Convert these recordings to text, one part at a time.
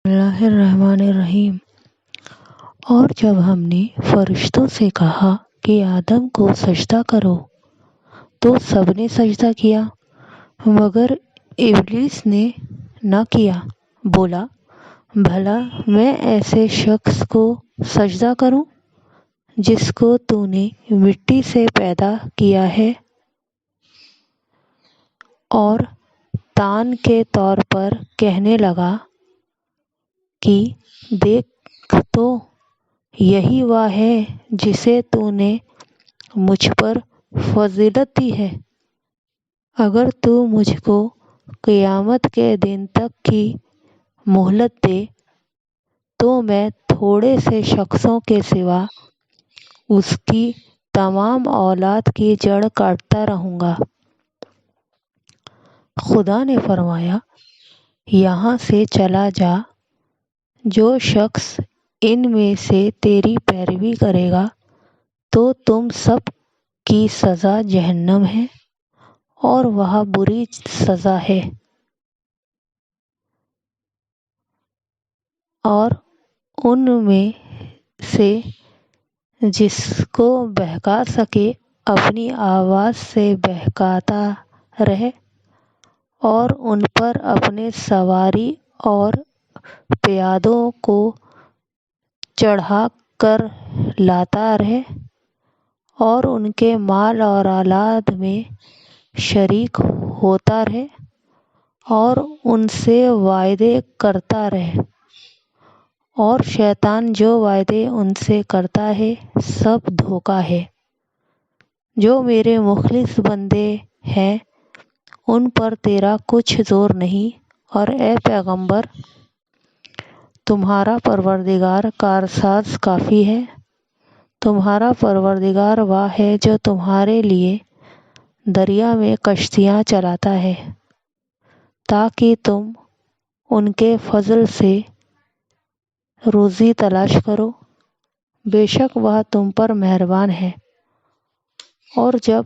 اللہ الرحمن الرحیم۔ اور جب ہم نے فرشتوں سے کہا کہ آدم کو سجدہ کرو تو سب نے سجدہ کیا مگر ابلیس نے نہ کیا۔ بولا، بھلا میں ایسے شخص کو سجدہ کروں جس کو تو نے مٹی سے پیدا کیا ہے؟ اور تان کے طور پر کہنے لگا کہ دیکھ تو یہی وہ ہے جسے تو نے مجھ پر فضیلت دی ہے۔ اگر تو مجھ کو قیامت کے دن تک کی مہلت دے تو میں تھوڑے سے شخصوں کے سوا اس کی تمام اولاد کی جڑ کاٹتا رہوں گا۔ خدا نے فرمایا، یہاں سے چلا جا، جو شخص ان میں سے تیری پیروی کرے گا تو تم سب کی سزا جہنم ہے اور وہ بری سزا ہے۔ اور ان میں سے جس کو بہکا سکے اپنی آواز سے بہکاتا رہے اور ان پر اپنے سواری اور پیادوں کو چڑھا کر لاتا رہے اور ان کے مال اور اولاد میں شریک ہوتا رہے اور ان سے وعدے کرتا رہے، اور شیطان جو وعدے ان سے کرتا ہے سب دھوکہ ہے۔ جو میرے مخلص بندے ہیں ان پر تیرا کچھ زور نہیں، اور اے پیغمبر، تمہارا پروردگار کارساز کافی ہے۔ تمہارا پروردگار وہ ہے جو تمہارے لیے دریا میں کشتیاں چلاتا ہے تاکہ تم ان کے فضل سے روزی تلاش کرو، بے شک وہ تم پر مہربان ہے۔ اور جب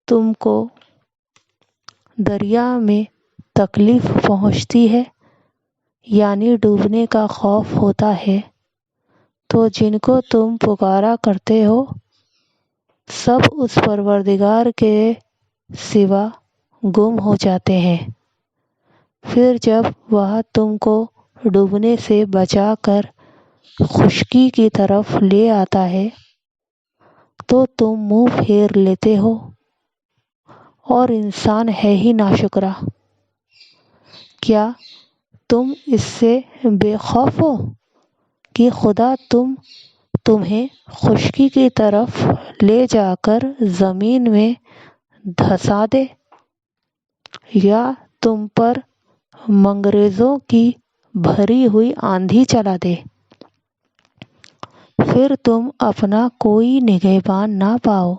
تم کو دریا میں تکلیف پہنچتی ہے یعنی ڈوبنے کا خوف ہوتا ہے تو جن کو تم پکارا کرتے ہو سب اس پروردگار کے سوا گم ہو جاتے ہیں۔ پھر جب وہ تم کو ڈوبنے سے بچا کر خشکی کی طرف لے آتا ہے تو تم منہ پھیر لیتے ہو، اور انسان ہے ہی ناشکرا۔ کیا تم اس سے بے خوف ہو کہ خدا تمہیں خشکی کی طرف لے جا کر زمین میں دھسا دے، یا تم پر منگریزوں کی بھری ہوئی آندھی چلا دے، پھر تم اپنا کوئی نگہبان نہ پاؤ؟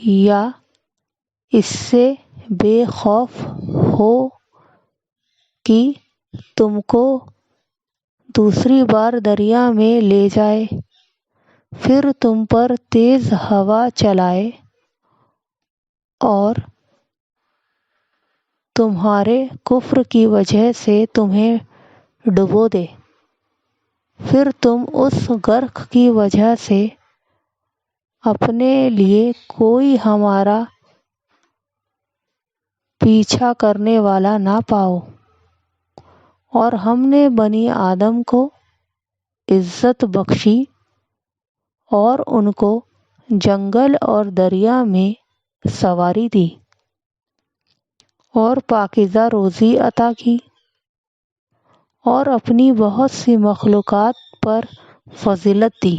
یا اس سے بے خوف ہو کہ تم کو دوسری بار دریا میں لے جائے، پھر تم پر تیز ہوا چلائے اور تمہارے کفر کی وجہ سے تمہیں ڈبو دے، پھر تم اس غرق کی وجہ سے اپنے لیے کوئی ہمارا پیچھا کرنے والا نہ پاؤ۔ اور ہم نے بنی آدم کو عزت بخشی اور ان کو جنگل اور دریا میں سواری دی اور پاکیزہ روزی عطا کی، اور اپنی بہت سی مخلوقات پر فضیلت دی۔